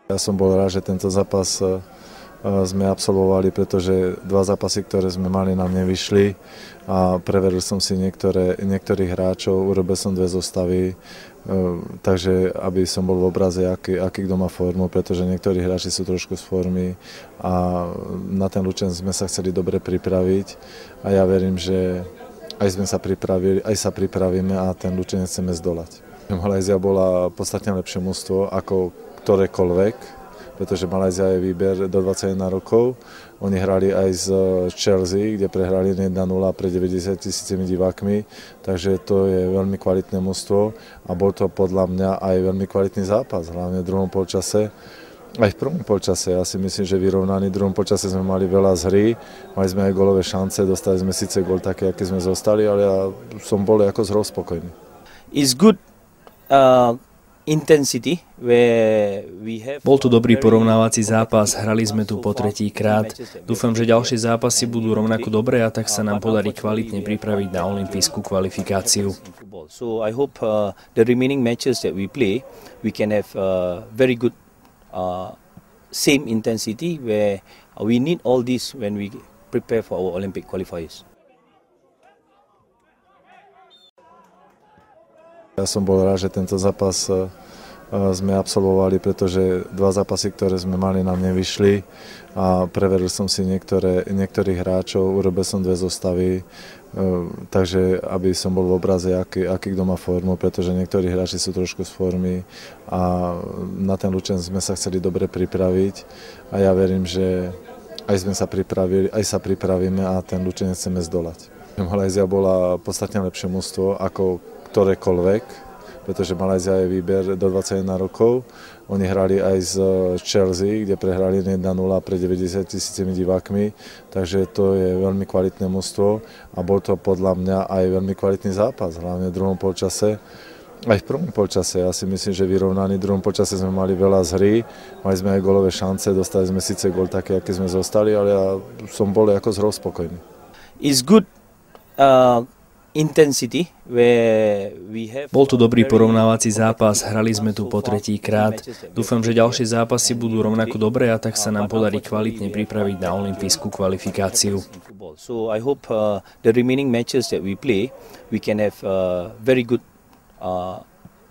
Ja som bol rád, že tento zápas sme absolvovali, pretože dva zápasy, ktoré sme mali, nám nevyšli a preveril som si niektorých hráčov, urobil som dve zostavy, takže aby som bol v obraze, aký kto má formu, pretože niektorí hráči sú trošku z formy a na ten Lučenec sme sa chceli dobre pripraviť a ja verím, že aj sme sa pripravili, aj sa pripravíme a ten Lučenec chceme zdolať. Malajzia bola podstatne lepšie mužstvo ako ktorékoľvek, pretože Malajzia je výber do 21 rokov. Oni hrali aj z Chelsea, kde prehrali 1-0 pre 90 000 divákmi, takže to je veľmi kvalitné mužstvo a bol to podľa mňa aj veľmi kvalitný zápas, hlavne v druhom polčase. Aj v prvom polčase, ja si myslím, že vyrovnaný. V druhom polčase sme mali veľa z hry, mali sme aj golové šance, dostali sme síce gól také, aké sme zostali, ale ja som bol ako z hrou spokojný. It's good intensity. Bol to dobrý porovnávací zápas, hrali sme tu po tretíkrát. Dúfam, že ďalšie zápasy budú rovnako dobré a tak sa nám podarí kvalitne pripraviť na olympijskú kvalifikáciu. So I hope the remaining matches that we play, we can have very good same intensity where we need all this when we prepare for our Olympic qualifiers. Ja som bol rád, že tento zápas sme absolvovali, pretože dva zápasy, ktoré sme mali, nám nevyšli a preveril som si niektorých hráčov, urobil som dve zostavy, takže aby som bol v obraze, aký kto má formu, pretože niektorí hráči sú trošku z formy a na ten Lučenec sme sa chceli dobre pripraviť a ja verím, že aj sme sa pripravili, aj sa pripravíme a ten Lučenec chceme zdolať. Malajzia bola podstatne lepšie mužstvo ako ktorékoľvek, pretože Malajzia je výber do 21 rokov. Oni hrali aj z Chelsea, kde prehrali 1-0 pre 90 000 divákmi, takže to je veľmi kvalitné mužstvo a bol to podľa mňa aj veľmi kvalitný zápas, hlavne v druhom polčase. Aj v prvom polčase, ja si myslím, že vyrovnaný. V druhom polčase sme mali veľa z hry, mali sme aj golové šance, dostali sme síce gól také, aké sme zostali, ale ja som bol ako z hrou spokojný. It's good intensity. Bol to dobrý porovnávací zápas, hrali sme tu po tretíkrát. Dúfam, že ďalšie zápasy budú rovnako dobré a tak sa nám podarí kvalitne pripraviť na olympijskú kvalifikáciu. So I hope the remaining matches that we play, we can have very good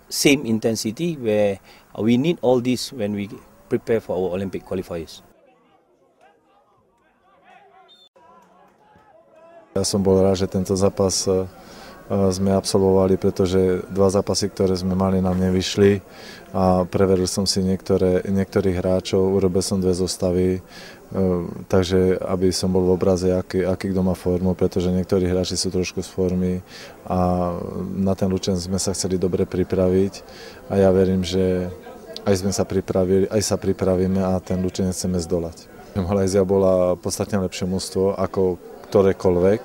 same intensity where we need all this when we prepare for our Olympic qualifiers. Ja som bol rád, že tento zápas sme absolvovali, pretože dva zápasy, ktoré sme mali, nám nevyšli a preveril som si niektorých hráčov, urobil som dve zostavy, takže aby som bol v obraze, aký kto má formu, pretože niektorí hráči sú trošku z formy a na ten Lučenec sme sa chceli dobre pripraviť a ja verím, že aj sme sa pripravili, aj sa pripravíme a ten Lučenec chceme zdolať. Malajzia bola podstatne lepšie mužstvo ako ktorékoľvek,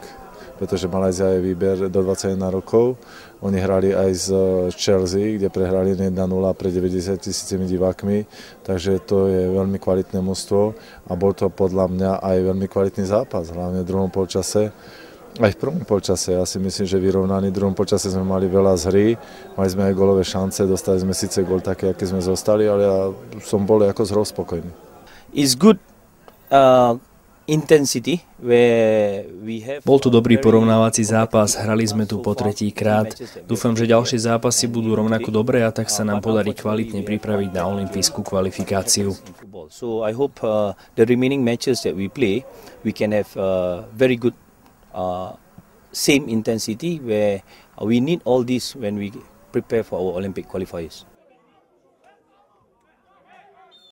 pretože Malajzia je výber do 21 rokov. Oni hrali aj z Chelsea, kde prehrali 1-0 pre 90 000 divákmi, takže to je veľmi kvalitné mužstvo a bol to podľa mňa aj veľmi kvalitný zápas, hlavne v druhom polčase. Aj v prvom polčase, ja si myslím, že vyrovnaný. V druhom polčase sme mali veľa z hry, mali sme aj golové šance, dostali sme síce gól také, aké sme zostali, ale ja som bol ako z hrou spokojný. It's good intensity. Bol to dobrý porovnávací zápas, hrali sme tu po tretíkrát. Dúfam, že ďalšie zápasy budú rovnako dobré a tak sa nám podarí kvalitne pripraviť na olympijskú kvalifikáciu. So I hope the remaining matches that we play, we can have very good same intensity where we need all this when we prepare for our Olympic qualifiers.